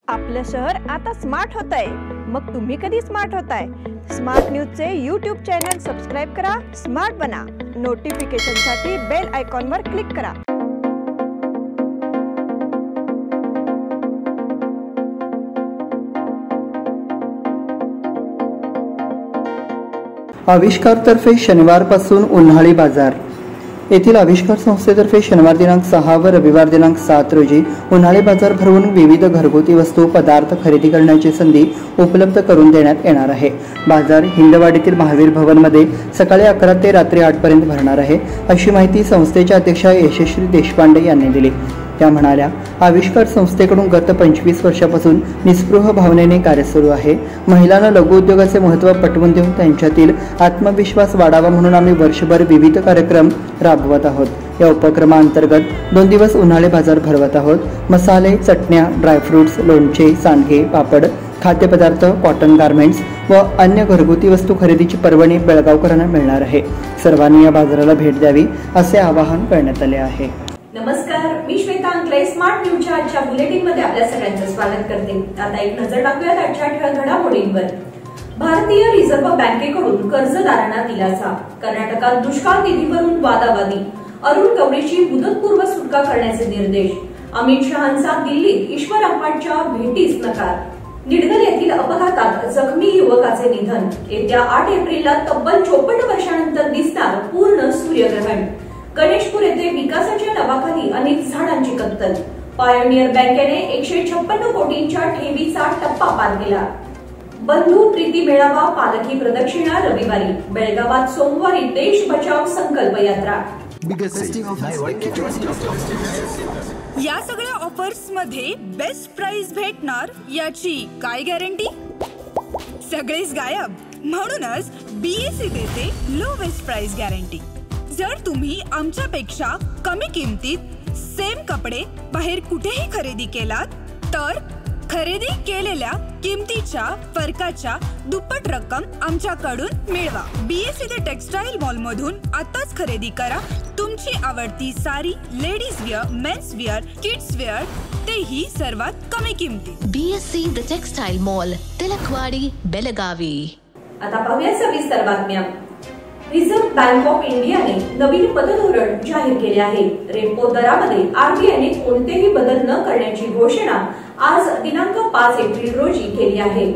आपलं शहर आता स्मार्ट होत आहे। मग तुम्ही कधी स्मार्ट होताय? स्मार्ट न्यूजचे YouTube चॅनल सबस्क्राइब करा, स्मार्ट बना। नोटिफिकेशनसाठी बेल आयकॉनवर क्लिक करा। आविष्कारतर्फे शनिवारपासून उन्हाळी बाजार येथील आविष्कार संस्थेतर्फे शनिवार दिनांक 6 व रविवार दिनांक 7 रोजी उन्हाळी बाजार भरवून विविध घरगुती वस्तू पदार्थ खरेदी करण्याची संधी उपलब्ध करून देण्यात येणार आहे। बाजार हिंदवाडीतील महावीर भवनमध्ये सकाळी 11 ते रात्री 8 पर्यंत भरणार आहे, अशी माहिती संस्थेच्या अध्यक्षा यशश्री देशपांडे यांनी दिली। त्या म्हणाल्या, आविष्कार संस्थेकडून गत 25 वर्षापासून निस्पृह भावनेने कार्य सुरू आहे। महिलांना लघु उद्योगाचे महत्त्व पटवून देऊन त्यांच्यातील आत्मविश्वास वाढावा म्हणून आम्ही वर्षभर विविध कार्यक्रम राबवत आहोत। या उपक्रमाअंतर्गत 2 दिवस उन्हाळी बाजार भरवत आहोत। मसाले, चटण्या, ड्रायफ्रुट्स, लोणचे, सांडगे, पापड, खाद्यपदार्थ, कॉटन गारमेंट्स व अन्य घरगुती वस्तू खरेदीची परवानगी बेळगावकरांना मिळणार आहे। सर्वांनी या बाजाराला भेट द्यावी असे आवाहन करण्यात आले आहे। नमस्कार, मी श्वेता अंकले स्मार्ट न्यूजच्या आजच्या बुलेटिन मध्ये आपल्या सगळ्यांचं स्वागत करते। आता एक नजर टाकूयात आजच्या ठळक घडामोडींवर। भारतीय रिझर्व्ह बँकेकडून कर्जदारांना दिलासा। कर्नाटकात दुष्काळ निधीवरून वादावादी। अरुण गवळीची मुदतपूर्व सुटका करण्याचे निर्देश। अमित शहांचा दिल्लीत ईश्वर अप्पांच्या भेटीस नकार। निडगल येथील अपघातात जखमी युवकाचे निधन। येत्या 8 एप्रिलला तब्बल 54 वर्षांनंतर दिसणार पूर्ण सूर्यग्रहण। गणेशपूर येथे विकासाच्या नावाखाली अनेक झाडांची कत्तल। पायोनियर बँकेने 156 कोटींच्या ठेवीचा टप्पा पार केला। बंधू प्रीती मेळावा पालखी प्रदक्षिणा रविवारी। बेळगावात सोमवारी देश बचाव संकल्प यात्रा। या सगळ्या ऑफर्स मध्ये बेस्ट प्राइस भेटणार याची काय गॅरंटी? सगळेच गायब। म्हणूनच बीएसई देते लोवेस्ट प्राइस गॅरंटी। जर तुम्ही आमच्यापेक्षा कमी किमतीत सेम कपडे बाहेर कुठेही खरेदी केलात तर खरेदी केलेल्या किमतीच्या फरकाच्या दुप्पट रक्कम आमच्याकडून मिळवा। बीएसई द टेक्सटाईल मॉल मधून आताच खरेदी करा तुमची आवडती sari, ladies wear, mens wear, kids wear, तेही सर्वात कमी किमतीत। BSE the textile mall, Tilakwadi, Belagavi. आता पाहूया सविस्तर बातम्या। रिझर्व्ह बँक ऑफ इंडियाने नवीन पतधोरण जाहीर केले आहे। रेपो दरामध्ये आरबीआयने कोणतेही बदल न करण्याची घोषणा आज दिनांक 5 एप्रिल रोजी केली आहे।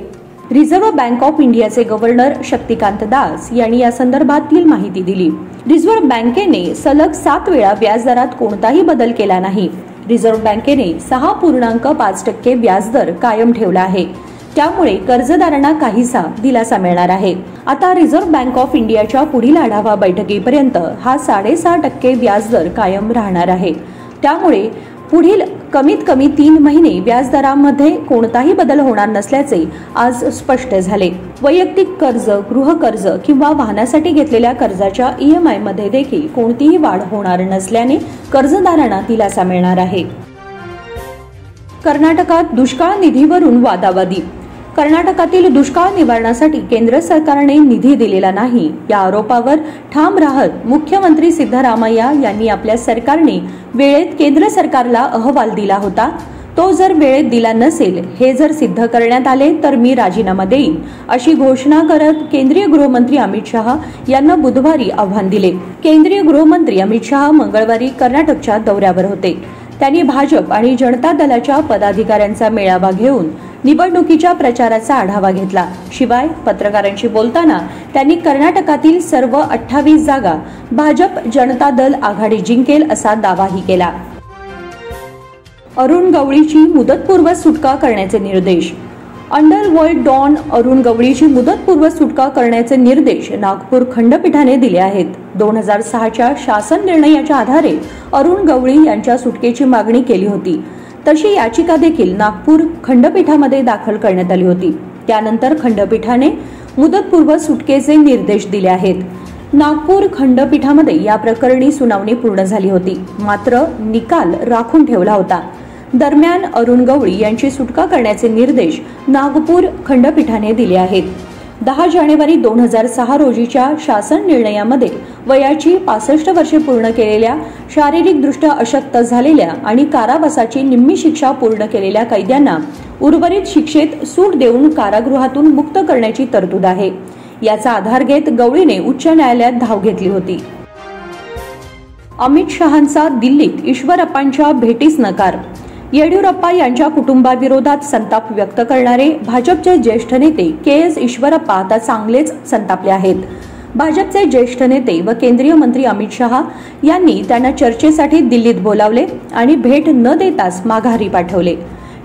रिझर्व्ह बँक ऑफ इंडियाचे गव्हर्नर शक्तिकांत दास यांनी या संदर्भातील माहिती दिली। रिझर्व्ह बँकेने सलग 7 वेळा व्याजदरात कोणताही बदल केला नाही। रिझर्व्ह बँकेने 6.5% व्याजदर कायम ठेवला आहे। त्यामुळे कर्जदारांना काहीसा दिलासा मिळणार आहे। आता रिझर्व्ह बँक ऑफ इंडियाच्या पुढील आढावा बैठकीपर्यंत हा 6.5% व्याजदर कायम राहणार आहे। त्यामुळे पुढील कमीत कमी 3 महिने व्याजदरामध्ये कोणताही बदल होणार नसल्याचे आज स्पष्ट झाले। वैयक्तिक कर्ज, गृहकर्ज किंवा वाहनासाठी घेतलेल्या कर्जाच्या EMI मध्ये देखील कोणतीही वाढ होणार नसल्याने कर्जदारांना दिलासा मिळणार आहे। कर्नाटकात दुष्काळ निधीवरून वादावादी। कर्नाटकातील दुष्काळ निवारणासाठी केंद्र सरकारने निधी दिलेला नाही या आरोपावर ठाम राहत मुख्यमंत्री सिद्धरामय्या यांनी आपल्या सरकारने वेळेत केंद्र सरकारला अहवाल दिला होता। तो जर वेळेत दिला नसेल हे जर सिद्ध करण्यात आले तर मी राजीनामा देईन अशी घोषणा करत केंद्रीय गृहमंत्री अमित शहा यांना बुधवारी आव्हान दिले। केंद्रीय गृहमंत्री अमित शहा मंगळवारी कर्नाटकच्या दौऱ्यावर होते। त्यांनी भाजप आणि जनता दलाच्या पदाधिकाऱ्यांचा मेळावा घेऊन निवडणुकीच्या प्रचाराचा आढावा घेतला। शिवाय पत्रकारांशी बोलताना त्यांनी कर्नाटकातील सर्व 28 जागा भाजप जनता दल आघाडी जिंकेल असा दावाही केला। अरुण गवळीची मुदतपूर्व सुटका करण्याचे निर्देश। अंडरवर्ल्ड डॉन अरुण गवळीची मुदतपूर्व सुटका करण्याचे निर्देश नागपूर खंडपीठाने दिले आहेत। 2006च्या शासन निर्णयाच्या आधारे अरुण गवळी यांच्या सुटकेची मागणी केली होती। तशी याचिका देखील नागपूर खंडपीठामध्ये दाखल करण्यात आली होती। त्यानंतर खंडपीठाने मुदतपूर्व सुटकेचे निर्देश दिले आहेत। नागपूर खंडपीठामध्ये या प्रकरणी सुनावणी पूर्ण झाली होती, मात्र निकाल राखून ठेवला होता। दरम्यान अरुण गवळी यांची सुटका करण्याचे निर्देश नागपूर खंडपीठाने दिले आहेत। 10 जानेवारी 2006 रोजीच्या शासन निर्णयामध्ये वयाची 65 वर्षे पूर्ण केलेल्या, शारीरिकदृष्ट्या अशक्त झालेल्या आणि कारावासाची निम्मी शिक्षा पूर्ण केलेल्या कैद्यांना उर्वरित शिक्षेत सूट देऊन कारागृहातून मुक्त करण्याची तरतूद आहे. याचा आधार घेत गवळीने उच्च न्यायालयात धाव घेतली होती. अमित शहांचा दिल्लीत ईश्वरप्पांच्या भेटीस नकार. येडियुरप्पा यांच्या कुटुंबाविरोधात संताप व्यक्त करणारे भाजपचे ज्येष्ठ नेते के.एस. ईश्वरप्पा आता चांगलेच संतापले आहेत. भाजपचे ज्येष्ठ नेते व केंद्रीय मंत्री अमित शहा यांनी त्यांना चर्चेसाठी दिल्लीत बोलावले आणि भेट न देताच माघारी पाठवले.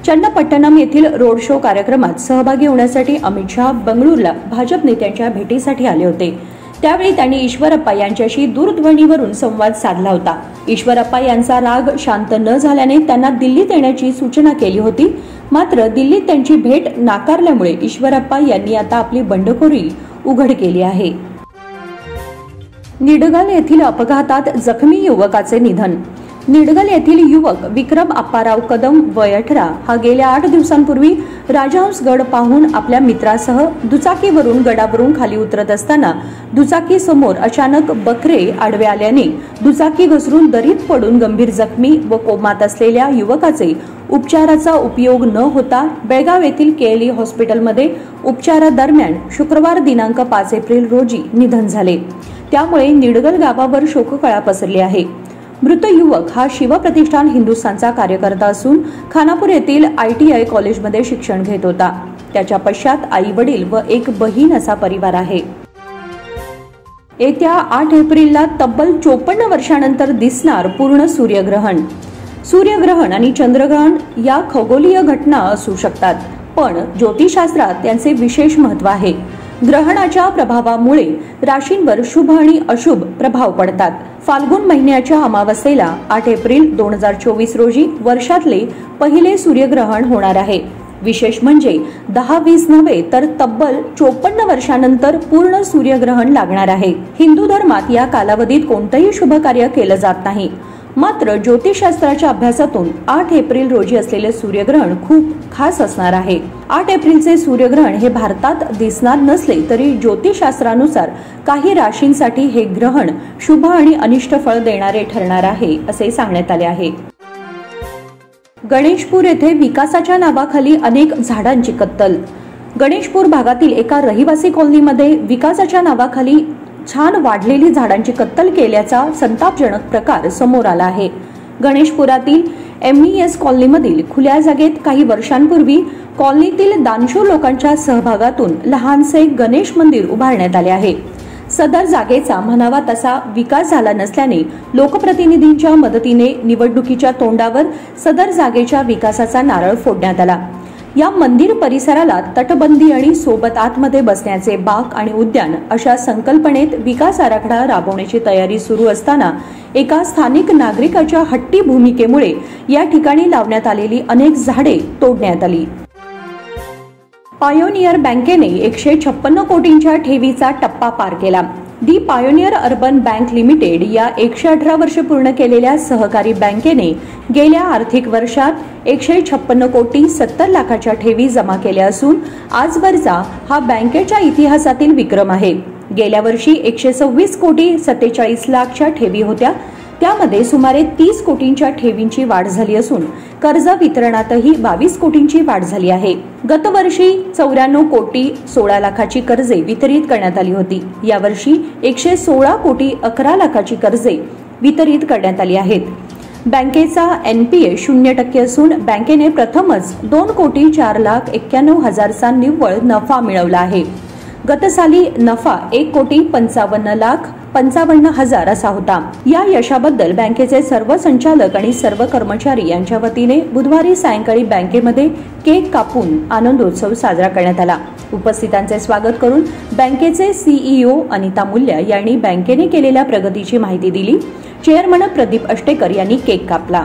चन्नपट्टणम येथील रोड शो कार्यक्रमात सहभागी होण्यासाठी अमित शहा बंगळुरूला भाजप नेत्यांच्या भेटीसाठी आले होते. त्यावेळी त्यांनी ईश्वरप्पा यांच्याशी दूरध्वनीवरून संवाद साधला होता. ईश्वरप्पा यांचा राग शांत न झाल्याने त्यांना दिल्लीत येण्याची सूचना केली होती. मात्र दिल्लीत त्यांची भेट नाकारल्यामुळे ईश्वरप्पा यांनी आता आपली बंडखोरी उघड केली आहे. निडगल येथील अपघातात जखमी युवकाचे निधन. निडगल येथील युवक विक्रम अप्पाराव कदम वय 18 हा गेल्या 8 दिवसांपूर्वी राजहंसगड पाहून आपल्या मित्रासह दुचाकीवरून गडावरून खाली उतरत असताना दुचाकी समोर अचानक बकरे आडवे आल्याने दुचाकी घसरून दरीत पडून गंभीर जखमी व कोमात असलेल्या युवकाचे उपचाराचा उपयोग न होता बेळगाव येथील केएलई हॉस्पिटलमध्ये उपचारादरम्यान शुक्रवार दिनांक 5 एप्रिल रोजी निधन झाले. त्यामुळे निडगल गावावर शोककळा पसरली आहे. मृत युवक हा शिवप्रतिष्ठान हिंदुस्थानचा कार्यकर्ता असून खानापूर येथील ITI कॉलेजमध्ये शिक्षण घेत होता. त्याच्या पश्चात आई वडील व एक बहीण असा परिवार आहे. येत्या 8 एप्रिलला तब्बल 54 वर्षांनंतर दिसणार पूर्ण सूर्यग्रहण. सूर्यग्रहण आणि चंद्रग्रहण या खगोलीय घटना असू शकतात, पण ज्योतिषशास्त्रात यांचे विशेष महत्त्व आहे. ग्रहणाच्या प्रभावामुळे राशींवर शुभ आणि अशुभ प्रभाव पडतात. फाल्गुन महिन्याच्या अमावस्येला 8 एप्रिल 2024 रोजी वर्षातले पहिले सूर्यग्रहण होणार आहे. विशेष म्हणजे 10-20 नव्हे तर तब्बल 54 वर्षांनंतर पूर्ण सूर्यग्रहण लागणार आहे. हिंदू धर्मात या कालावधीत कोणतेही शुभ कार्य केलं जात नाही. मात्र ज्योतिषशास्त्राच्या अभ्यासातून 8 एप्रिल रोजी असलेले सूर्यग्रहण खूप खास असणार आहे. 8 एप्रिलचे सूर्यग्रहण हे भारतात दिसणार नसले तरी ज्योतिषशास्त्रानुसार काही राशींसाठी हे ग्रहण शुभ आणि अनिष्ट फळ देणारे ठरणार आहे असे सांगण्यात आले आहे. गणेशपूर येथे विकासाच्या नावाखाली अनेक झाडांची कत्तल. गणेशपूर भागातील एका रहिवासी कॉलनीमध्ये विकासाच्या नावाखाली छान वाढलेली झाडांची कत्तल केल्याचा संतापजनक प्रकार समोर आला आहे. गणेशपुरातील MES कॉलनीमधील खुल्या जागेत काही वर्षांपूर्वी कॉलनीतील दानशूर लोकांच्या सहभागातून लहानसे गणेश मंदिर उभारण्यात आले आहे. सदर जागेचा म्हणावा तसा विकास झाला नसल्याने लोकप्रतिनिधींच्या मदतीने निवडणुकीच्या तोंडावर सदर जागेच्या विकासाचा नारळ फोडण्यात आला. या मंदिर परिसराला तटबंदी आणि सोबत आतमध्ये बसण्याचे बाग आणि उद्यान अशा संकल्पनेत विकास आराखडा राबवण्याची तयारी सुरू असताना एका स्थानिक नागरिकाच्या हट्टी भूमिकेमुळे या ठिकाणी लावण्यात आलेली अनेक झाडे तोडण्यात आली. पायोनियर बँकेने 156 कोटींच्या ठेवीचा टप्पा पार केला. दी पायोनियर अर्बन बँक लिमिटेड या 118 वर्ष पूर्ण केलेल्या सहकारी बँकेने गेल्या आर्थिक वर्षात 156 कोटी 70 लाखाच्या ठेवी जमा केल्या असून आजवरचा हा बँकेच्या इतिहासातील विक्रम आहे. गेल्या वर्षी 126 कोटी 47 लाखच्या ठेवी होत्या. त्यामध्ये सुमारे 30 कोटींच्या ठेवींची वाढ झाली असून कर्ज वितरणातही 22 कोटींची वाढ झाली आहे. गतवर्षी 94 कोटी 16 लाखाची कर्जे वितरित करण्यात आली होती. यावर्षी 116 कोटी 11 लाखाची कर्जे वितरित करण्यात आली आहेत. बँकेचा NPA 0% असून बँकेने प्रथमच 2 कोटी 4 लाख 91 हजारचा निव्वळ नफा मिळवला आहे. गत साली नफा 1 कोटी 55 लाख 55 हजार असा होता. या यशाबद्दल बँकेचे सर्व संचालक आणि सर्व कर्मचारी यांच्या वतीने बुधवारी सायंकाळी बँकेमध्ये केक कापून आनंदोत्सव साजरा करण्यात आला. उपस्थितांचे स्वागत करून बँकेचे CEO अनिता मुल्या यांनी बँकेने केलेल्या प्रगतीची माहिती दिली. चेअरमन प्रदीप अष्टेकर यांनी केक कापला.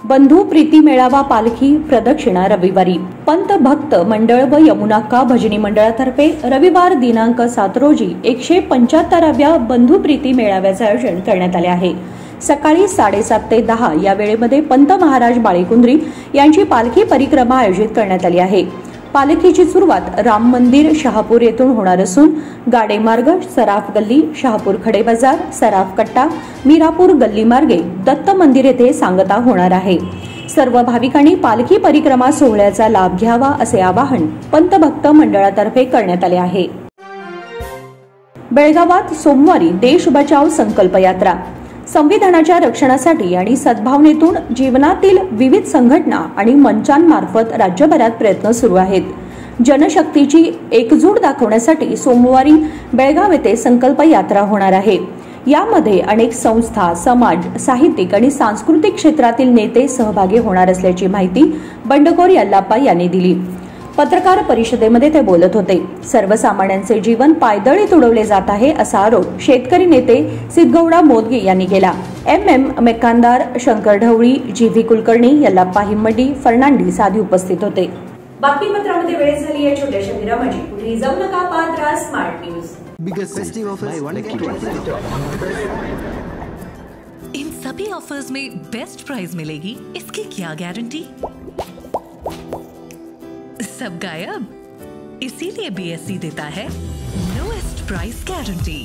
बंधू प्रीती मेळावा पालखी प्रदक्षिणा रविवारी. पंत भक्त मंडळ व यमुनाक्का भजनी मंडळातर्फे रविवार दिनांक 7 रोजी 175व्या बंधू प्रीती मेळाव्याचे आयोजन करण्यात आले आहे. सकाळी 7:30 ते 10 या वेळेमध्ये पंत महाराज बाळेकुंद्री यांची पालखी परिक्रमा आयोजित करण्यात आली आहे. पालखीची सुरुवात राम मंदिर शहापूर येथून होणार असून गाडे मार्ग सराफ गल्ली शहापूर खडे बाजार सराफ कट्टा मीरापूर गल्ली मार्गे दत्त मंदिर येथे सांगता होणार आहे। सर्व भाविकांनी पालखी परिक्रमा सोहळ्याचा लाभ घ्यावा असे आवाहन पंत भक्त मंडळातर्फे करण्यात आले आहे। बेळगावात सोमवारी देश बचाव संकल्प यात्रा संविधानाच्या रक्षणासाठी आणि सद्भावनेतून जीवनातील विविध संघटना आणि मंचांमार्फत राज्यभरात प्रयत्न सुरू आहेत। जनशक्तीची एकजूट दाखवण्यासाठी सोमवारी बेळगाव येथे संकल्प यात्रा होणार आहे। यामध्ये अनेक संस्था, समाज, साहित्यिक आणि सांस्कृतिक क्षेत्रातील नेते सहभागी होणार असल्याची माहिती बंडखोर यल्लाप्पा यांनी दिली। पत्रकार परिषदेमध्ये ते बोलत होते। सर्वसामान्यांचे जीवन पायदळी तुडवले जात आहे असा आरोप शेतकरी नेते सिद्धगौडा मोदगी यांनी केला। मेकांदार, शंकर ढवळी, जी.व्ही. कुलकर्णी, यल्लाप्पा हिम्मडी, फर्नांडिस आदी उपस्थित होते। बातमीपत्रामध्ये वेळ झाली आहे छोट्याशा विरामाची। पुढे जाऊ नका, पाहत राहा स्मार्ट न्यूज। इन सभी ऑफर्स में बेस्ट प्राइस मिलेगी, इसकी क्या गारंटी? सब गायब, इसीलिए BSE देता है लोएस्ट प्राइस गारंटी।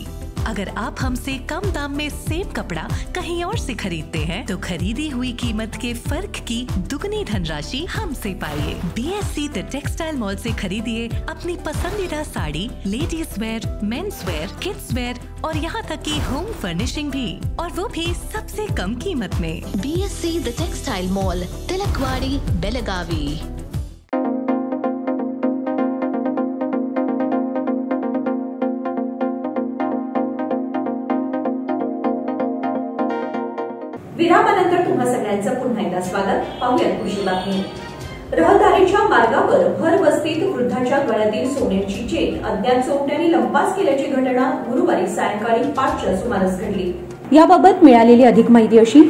अगर आप हमसे कम दाम में सेम कपड़ा कहीं और से खरीदते हैं तो खरीदी हुई कीमत के फर्क की दुगनी धनराशि हमसे पाइए। BSE द टेक्सटाइल मॉल से खरीदिए अपनी पसंदीदा sari, ladies wear, mens wear, kids wear और यहाँ तक की होम फर्निशिंग भी, और वो भी सबसे कम कीमत में। BSE the textile mall, Tilakwadi, Belagavi. विरामानंतर तुम्हा सगळ्यांचं पुन्हा एकदा स्वागत। पाहूयात पुढची बातमी। रहदारीच्या मार्गावर भर वस्तीत वृद्धाच्या गळ्यातील सोन्याची चेन अज्ञात चोरट्यांनी लंपास केल्याची घटना गुरुवारी सायंकाळी 5च्या सुमारास घडली। याबाबत मिळालेली अधिक माहिती अशी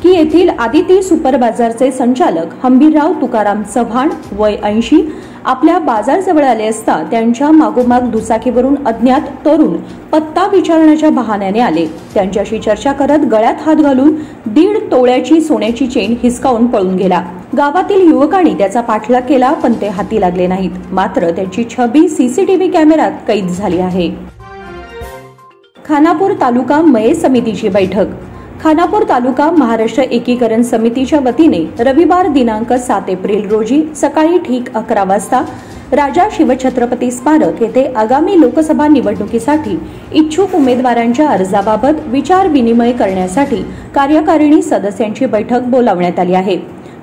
की येथील आदिती सुपर बाजारचे संचालक हंबीरराव तुकाराम चव्हाण वय 80 आपल्या बाजारजवळ आले असता त्यांच्या मागोमाग दुचाकीवरून अज्ञात तरुण पत्ता विचारण्याच्या बहाण्याने आले। त्यांच्याशी चर्चा करत गळ्यात हात घालून 1.5 तोळ्याची सोन्याची चेन हिसकावून पळून गेला। गावातील युवकांनी त्याचा पाठलाग केला पण ते हाती लागले नाहीत। मात्र त्याची छबी CCTV कॅमेऱ्यात कैद झाली आहे। खानापूर तालुका मये समितीची बैठक। खानापूर तालुका महाराष्ट्र एकीकरण समितीच्या वतीने रविवार दिनांक 7 एप्रिल रोजी सकाळी ठीक 11 वाजता राजा शिवछत्रपती स्मारक येथे आगामी लोकसभा निवडणुकीसाठी इच्छुक उमेदवारांच्या अर्जाबाबत विचार विनिमय करण्यासाठी कार्यकारिणी सदस्यांची बैठक बोलावण्यात आली आहे।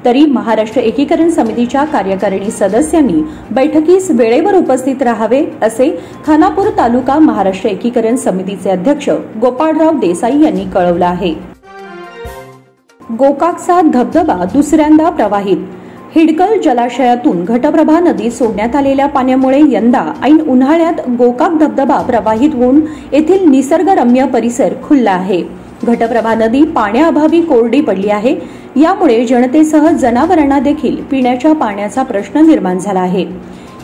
तरी महाराष्ट्र एकीकरण समितीच्या कार्यकारिणी सदस्यांनी बैठकीस वेळेवर उपस्थित राहावे असे खानापूर तालुका महाराष्ट्र एकीकरण समितीचे अध्यक्ष गोपाळराव देसाई यांनी कळवलं आहे। गोकाकचा धबधबा दुसऱ्यांदा प्रवाहित। हिडकल जलाशयातून घटप्रभा नदीत सोडण्यात आलेल्या पाण्यामुळे यंदा ऐन उन्हाळ्यात गोकाक धबधबा प्रवाहित होऊन येथील निसर्गरम्य परिसर खुलला आहे। घटप्रभा नदी पाण्याअभावी कोरडी पडली आहे। यामुळे जनतेसह जनावरांना देखील पिण्याच्या पाण्याचा प्रश्न निर्माण झाला आहे।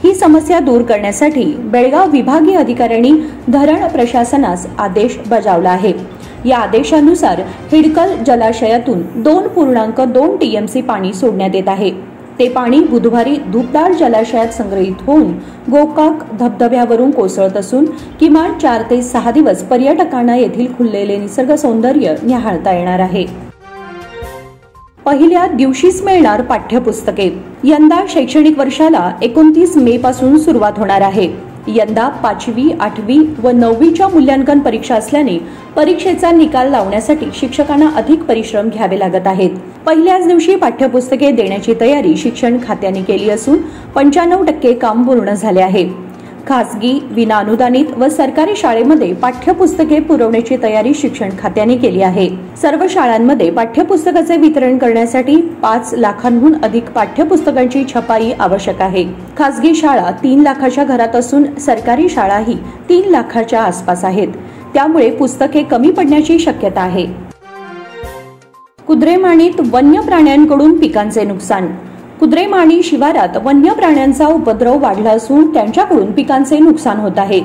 ही समस्या दूर करण्यासाठी बेळगाव विभागीय अधिकाऱ्यांनी धरण प्रशासनास आदेश बजावला आहे। या आदेशानुसार हिडकल जलाशयातून 2.2 TMC पाणी सोडण्यात येत आहे। ते पाणी बुधवारी धूपदार जलाशयात संग्रहित होऊन गोकाक धबधब्यावरून कोसळत असून किमान 4 ते 6 दिवस पर्यटकांना येथील खुललेले निसर्ग सौंदर्य निहाळता येणार आहे। पहिल्या दिवशीच मिळणार पाठ्यपुस्तके। यंदा शैक्षणिक वर्षाला 29 मे पासून सुरुवात होणार आहे। यंदा 5वी, 8वी व 9वीच्या मूल्यांकन परीक्षा असल्याने परीक्षेचा निकाल लावण्यासाठी शिक्षकांना अधिक परिश्रम घ्यावे लागत आहेत। पहिल्याच दिवशी पाठ्यपुस्तके देण्याची तयारी शिक्षण खात्याने केली असून 95% काम पूर्ण झाले आहे। खासगी, विनाअनुदानित व सरकारी शाळेमध्ये पाठ्यपुस्तके पुरवण्याची तयारी शिक्षण खात्याने केली आहे। सर्व शाळांमध्ये पाठ्यपुस्तकाचे वितरण करण्यासाठी 5 लाखांहून अधिक पाठ्यपुस्तकांची छपाई आवश्यक आहे। खासगी शाळा 3 लाखाच्या घरात असून सरकारी शाळाही 3 लाखाच्या आसपास आहेत। त्यामुळे पुस्तके कमी पडण्याची शक्यता आहे। कुद्रेमाणीत वन्य प्राण्यांकडून पिकांचे नुकसान। कुद्रेमाणी शिवारात वन्य प्राण्यांचा उपद्रव वाढला असून त्यांच्याकडून पिकांचे नुकसान होत आहे।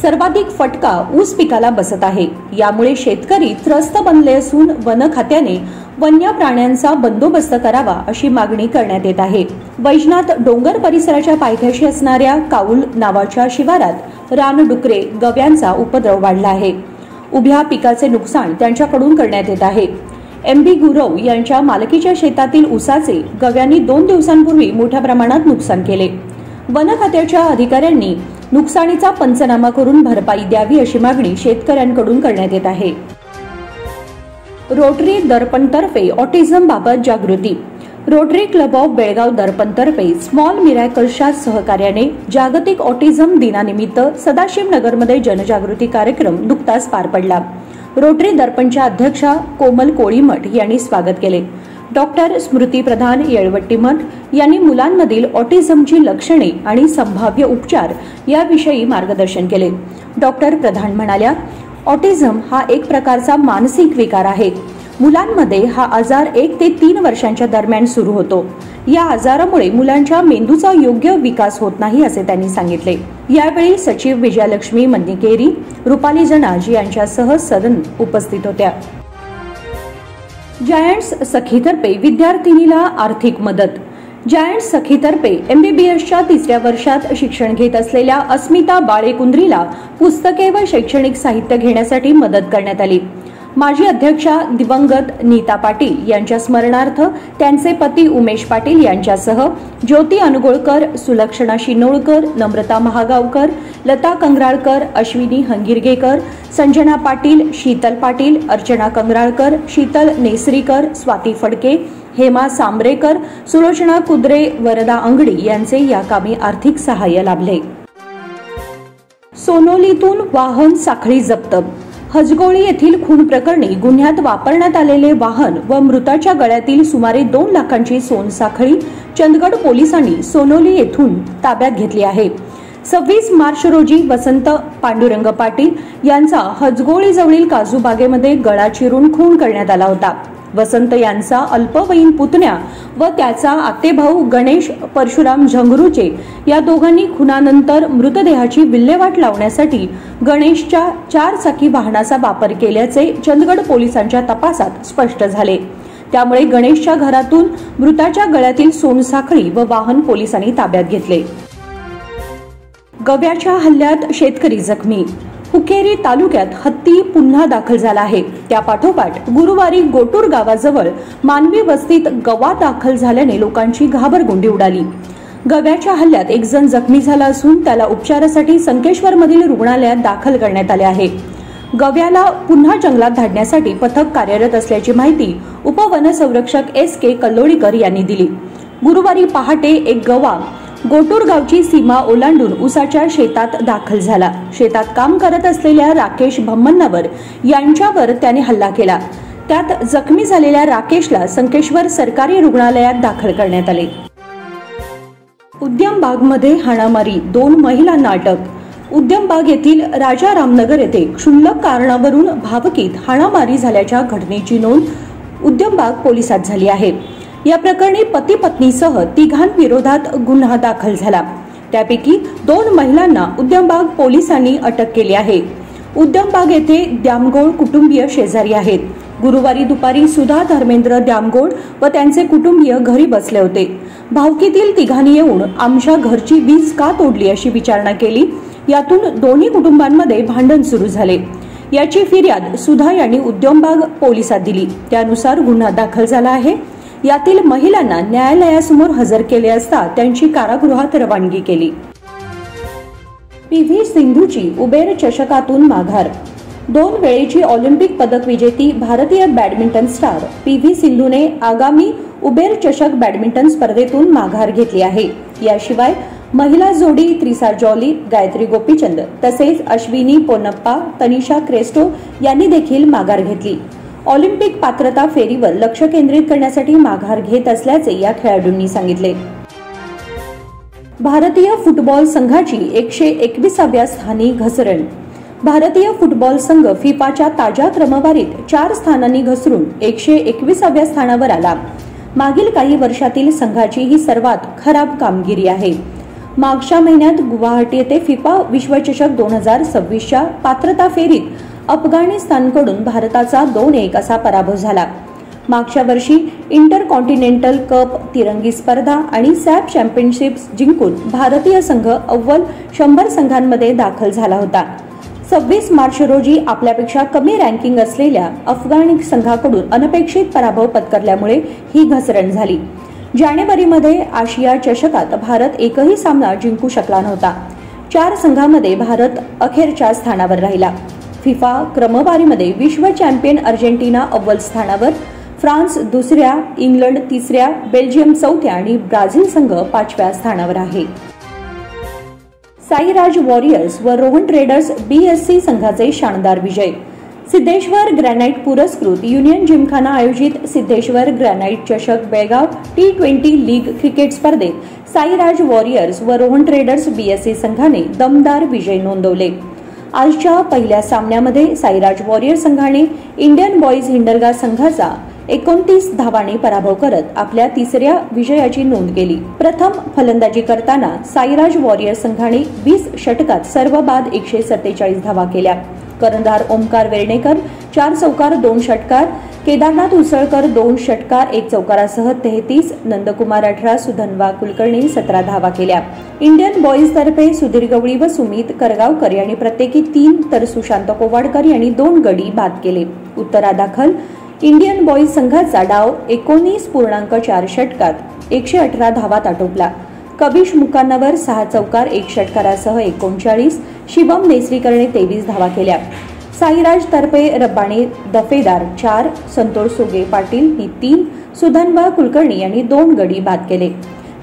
सर्वाधिक फटका ऊस पिकाला बसत आहे। यामुळे शेतकरी त्रस्त बनले असून वन खात्याने वन्य प्राण्यांचा बंदोबस्त करावा अशी मागणी करण्यात येत आहे। वैजनाथ डोंगर परिसराच्या पायथ्याशी असणाऱ्या काऊल नावाच्या शिवारात रानडुकरे गव्यांचा उपद्रव वाढला आहे। उभ्या पिकाचे नुकसान त्यांच्याकडून करण्यात येत आहे। MB गुरव यांच्या मालकीच्या शेतातील ऊसाचे गव्यांनी 2 दिवसांपूर्वी मोठ्या प्रमाणात नुकसान केले। वन खात्याच्या अधिकाऱ्यांनी नुकसानीचा पंचनामा करून भरपाई द्यावी अशी मागणी शेतकऱ्यांकडून करण्यात येत आहे। रोटरी दर्पण तर्फे ऑटिझम बाबत जागृती। रोटरी क्लब ऑफ बेळगाव दर्पण तर्फे स्मॉल मिरॅकल्सच्या सहकार्याने जागतिक ऑटिझम दिनानिमित्त सदाशिवनगरमध्ये जनजागृती कार्यक्रम नुकताच पार पडला। रोटरी दर्पणच्या अध्यक्षा कोमल कोळीमठ यांनी स्वागत केले। डॉक्टर स्मृती प्रधान येळवट्टीमठ यांनी मुलांमधील ऑटिझमची लक्षणे आणि संभाव्य उपचार याविषयी मार्गदर्शन केले। डॉक्टर प्रधान म्हणाल्या, ऑटिझम हा एक प्रकारचा मानसिक विकार आहे। मुलांमध्ये हा आजार 1 ते 3 वर्षांच्या दरम्यान सुरू होतो। या आजारामुळे मुलांच्या मेंदूचा योग्य विकास होत नाही असे त्यांनी सांगितले। यावेळी सचिव विजयालक्ष्मी मन्निकेरी, रुपाली जनाज यांच्यासह सदन उपस्थित होत्या। जायंट्स सखीतर्फे विद्यार्थिनीला आर्थिक मदत। जायंट्स सखीतर्फे MBBSच्या 3ऱ्या वर्षात शिक्षण घेत असलेल्या अस्मिता बाळेकुंद्रीला पुस्तके व शैक्षणिक साहित्य घेण्यासाठी मदत करण्यात आली। माजी अध्यक्षा दिवंगत नीता पाटील यांच्या स्मरणार्थ त्यांचे पती उमेश पाटील यांच्यासह ज्योती अनुगोळकर, सुलक्षणा शिनोळकर, नम्रता महागावकर, लता कंगराळकर, अश्विनी हंगिरगेकर, संजना पाटील, शीतल पाटील, अर्चना कंगराळकर, शीतल नेसरीकर, स्वाती फडके, हेमा सांबरेकर, सुलोचना कुद्रे, वरदा अंगडी यांचे या कामी आर्थिक सहाय्य लाभले। सोनोलीतून वाहन साखळी जप्त। हजगोळी येथील खून प्रकरणी गुन्ह्यात वापरण्यात आलेले वाहन व मृताच्या गळ्यातील सुमारे 2 लाखांची सोनसाखळी चंदगड पोलिसांनी सोनोली येथून ताब्यात घेतली आहे। 26 मार्च रोजी वसंत पांडुरंग पाटील यांचा हजगोळीजवळील काजूबागेमध्ये गळा चिरून खून करण्यात आला होता। वसंत यांचा अल्पवयीन पुतण्या व त्याचा आतेभाऊ गणेश परशुराम झंगरूचे या दोघांनी खुनानंतर मृतदेहाची विल्हेवाट लावण्यासाठी गणेशच्या 4 चाकी वाहनाचा वापर केल्याचे चंदगड पोलिसांच्या तपासात स्पष्ट झाले। त्यामुळे गणेशच्या घरातून मृताच्या गळ्यातील सोनसाखळी व वाहन पोलिसांनी ताब्यात घेतले। गव्याच्या हल्ल्यात शेतकरी जखमी। हुक्केरी तालुक्यात हत्ती पुन्हा दाखल झाला आहे। त्यापाठोपाठ गुरुवारी गोटूर गावाजवळ मानवी वस्तीत गवा दाखल झाल्याने लोकांची घाबरगुंडी उडाली। गव्याच्या हल्ल्यात एक जण जखमी झाला असून त्याला उपचारासाठी संकेश्वरमधील रुग्णालयात दाखल करण्यात आले आहे। गव्याला पुन्हा जंगलात धाडण्यासाठी पथक कार्यरत असल्याची माहिती उपवनसंरक्षक SK कल्लोळीकर यांनी दिली। गुरुवारी पहाटे एक गवा गोटूर गावची सीमा ओलांडून उसाच्या शेतात दाखल झाला। शेतात काम करत असलेल्या राकेश भम्मन्नावर यांच्यावर त्याने हल्ला केला। त्यात जखमी झालेल्या राकेशला संकेश्वर सरकारी रुग्णालयात दाखल करण्यात आले। उद्यमबागमध्ये हाणामारी, 2 महिलांना अटक। उद्यमबाग येथील राजा रामनगर येथे क्षुल्लक कारणावरून भावकीत हाणामारी झाल्याच्या घटनेची नोंद उद्यमबाग पोलिसात झाली आहे। या प्रकरणी पती पत्नीसह 3 विरोधात गुन्हा दाखल झाला। त्यापैकी 2 महिलांना उद्यमबाग पोलिसांनी अटक केली आहे। उद्यमबाग येथे द्यामगोळ कुटुंबीय शेजारी आहेत। गुरुवारी दुपारी सुधा धर्मेंद्र द्यामगोळ व त्यांचे कुटुंबीय घरी बसले होते। भावकीतील 3 येऊन आमच्या घरची वीज का तोडली अशी विचारणा केली। यातून दोन्ही कुटुंबांमध्ये भांडण सुरू झाले। याची फिर्याद सुधा यांनी उद्यमबाग पोलिसात दिली। त्यानुसार गुन्हा दाखल झाला आहे। यातील महिलांना न्यायालयासमोर हजर केले असता त्यांची कारागृहात रवानगी केली। PV सिंधूची उबेर चषकातून माघार। 2 वेळेची ऑलिम्पिक पदक विजेती भारतीय बॅडमिंटन स्टार PV सिंधूने आगामी उबेर चषक बॅडमिंटन स्पर्धेतून माघार घेतली आहे। याशिवाय महिला जोडी त्रिसा जॉली, गायत्री गोपीचंद तसेच अश्विनी पोन्नप्पा, तनिषा क्रेस्टो यांनी देखील माघार घेतली। ऑलिम्पिक पात्रता फेरीवर लक्ष केंद्रित करण्यासाठी माघार घेत असल्याचे या खेळाडूंनी सांगितले। भारतीय फुटबॉल संघाची 121व्या स्थानी घसरण। भारतीय फुटबॉल संघ फिफाच्या ताज्या क्रमवारीत 4 स्थानांनी घसरून 121व्या स्थानावर आला। मागील काही वर्षातील संघाची ही सर्वात खराब कामगिरी आहे। मागच्या महिन्यात गुवाहाटी येथे फिफा विश्वचषक 2026च्या पात्रता फेरीत अफगाणिस्तानकडून भारताचा 2-1 असा पराभव झाला. मागच्या वर्षी इंटरकॉन्टिनेंटल कप, तिरंगी स्पर्धा आणि सॅफ चॅम्पियनशिप जिंकून भारतीय संघ अव्वल 100 संघांमध्ये दाखल झाला होता. 26 मार्च रोजी आपल्यापेक्षा कमी रँकिंग असलेल्या अफगाण संघाकडून अनपेक्षित पराभव पत्करल्यामुळे ही घसरण झाली. जानेवारीमध्ये आशिया चषकात भारत एकही सामना जिंकू शकला नव्हता. 4 संघांमध्ये भारत अखेरच्या स्थानावर राहिला. फिफा क्रमवारीमध्ये विश्व चॅम्पियन अर्जेंटिना अव्वल स्थानावर, फ्रान्स दुसऱ्या, इंग्लंड तिसऱ्या, बेल्जियम चौथ्या आणि ब्राझील संघ 5व्या स्थानावर आहे. साईराज वॉरियर्स व रोहन ट्रेडर्स BSC संघाचे शानदार विजय. सिद्धेश्वर ग्रॅनाइट पुरस्कृत युनियन जिमखाना आयोजित सिद्धेश्वर ग्रॅनाइट चषक बेळगाव T20 लीग क्रिकेट स्पर्धेत साईराज वॉरियर्स व रोहन ट्रेडर्स BSC संघाने दमदार विजय नोंदवले. आजच्या पहिल्या सामन्यामध्ये साईराज वॉरियर्स संघाने इंडियन बॉईज हिंडलगा संघाचा 29 धावांनी पराभव करत आपल्या तिसऱ्या विजयाची नोंद केली. प्रथम फलंदाजी करताना साईराज वॉरियर्स संघाने 20 षटकात सर्व बाद 147 धावा केल्या. कर्णधार ओमकार वेर्णेकर 4 चौकार 2 षटकार, केदारनाथ उसळकर 2 षटकार 1 चौकारासह 33, नंदकुमार 18, सुधन्वा कुलकर्णी 17 धावा केल्या. इंडियन बॉईज तर्फे सुधीर गवळी व सुमित करगावकर यांनी प्रत्येकी 3 तर सुशांत कोवाडकर यांनी 2 गडी बाद केले. उत्तरादाखल इंडियन बॉईज संघाचा डाव 19.4 षटकात 118 धावात आटोपला. कविश मुकान्नावर 6 चौकार 1 षटकारासह 39, शिवम नेसरीकरने 23 धावा केल्या. साईराज तर्फे रब्बानी दफेदार 4, संतोष सोगे पाटील 3, सुधन्वा कुलकर्णी यांनी 2 गडी बाद केले.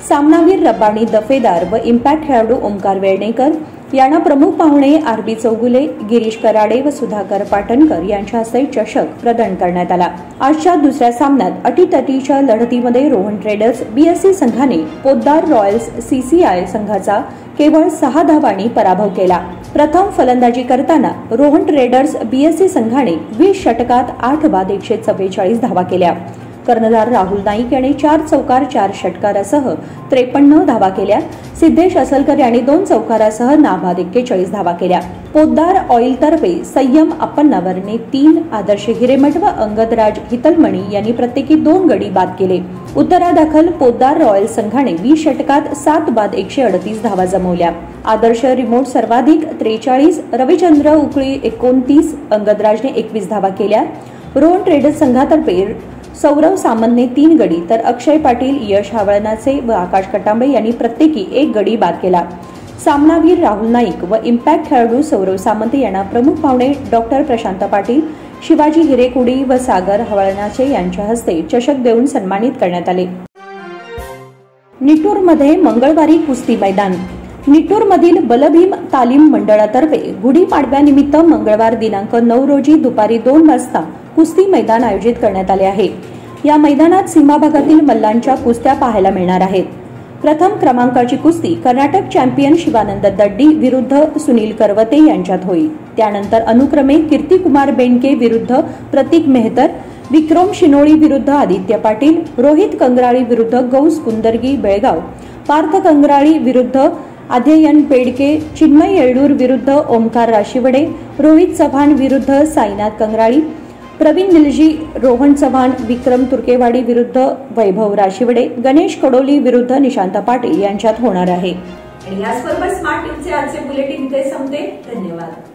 सामनावीर रब्बानी दफेदार व इम्पॅक्ट खेळाडू ओमकार वेर्णेकर यांना प्रमुख पाहुणे RB चौगुले, गिरीश कराडे व सुधाकर पाटणकर यांच्या हस्ते चषक प्रदान करण्यात आला. आजच्या दुसऱ्या सामन्यात अटीतटीच्या लढतीमध्ये रोहन ट्रेडर्स BSC संघाने पोद्दार रॉयल्स CCI संघाचा केवळ 6 धावांनी पराभव केला. प्रथम फलंदाजी करताना रोहन ट्रेडर्स BSC संघाने 20 षटकात 8 बाद 144 धावा केल्या. कर्णधार राहुल नाईक याने 4 चौकार 4 षटकारासह 53 धावा केल्या. सिद्धेश असलकर यांनी 2 चौकारासह नाबाद 41 धावा केल्या. पोद्दार ऑइल तर्फे संयम अप्पन्नावरने 3, आदर्श हिरेमठ व अंगदराज हितलमणी यांनी प्रत्येकी 2 गडी बाद केले. उत्तरादाखल पोद्दार रॉयल संघाने 20 षटकात 7 बाद 138 धावा जमवल्या. आदर्श रिमोट सर्वाधिक 43, रविचंद्र उकळी 29, अंगदराजने 21 धावा केल्या. रोहन ट्रेडर्स संघातर्फे सौरव सामंतने 3 गडी तर अक्षय पाटील, यश हावळनाचे व आकाश कटांबे यांनी प्रत्येकी 1 गडी बाद केला. सामनावीर राहुल नाईक व इम्पॅक्ट खेळाडू सौरव सामंत यांना प्रमुख पाहुणे डॉक्टर प्रशांत पाटील, शिवाजी हिरेकुडी व सागर हवळनाचे यांच्या हस्ते चषक देऊन सन्मानित करण्यात आले. निटूरमध्ये मंगळवारी कुस्ती मैदान. निटूरमधील बलभीम तालीम मंडळातर्फे गुढीपाडव्यानिमित्त मंगळवार दिनांक 9 रोजी दुपारी 2 वाजता कुस्ती मैदान आयोजित करण्यात आले आहे. या मैदानात सीमा भागातील मल्लांच्या कुस्त्या पाहायला मिळणार आहेत. प्रथम क्रमांकाची कुस्ती कर्नाटक चॅम्पियन शिवानंद दड्डी विरुद्ध सुनील करवते यांच्यात होईल. त्यानंतर अनुक्रमे कीर्तिकुमार बेंडके विरुद्ध प्रतीक मेहतर, विक्रम शिनोळी विरुद्ध आदित्य पाटील, रोहित कंगराळी विरुद्ध गौस कुंदरगी बेळगाव, पार्थ कंगराळी विरुद्ध अध्ययन पेडके, चिन्मय येळूर विरुद्ध ओमकार राशिवडे, रोहित चव्हाण विरुद्ध साईनाथ कंगराळी, प्रवीण निलजी, रोहन चव्हाण, विक्रम तुर्केवाडी विरुद्ध वैभव राशिवडे, गणेश कडोली विरुद्ध निशांत पाटील यांच्यात होणार आहे. आणि याचबरोबर स्मार्ट न्यूजचे आजचे बुलेटिन इथे संपते. धन्यवाद.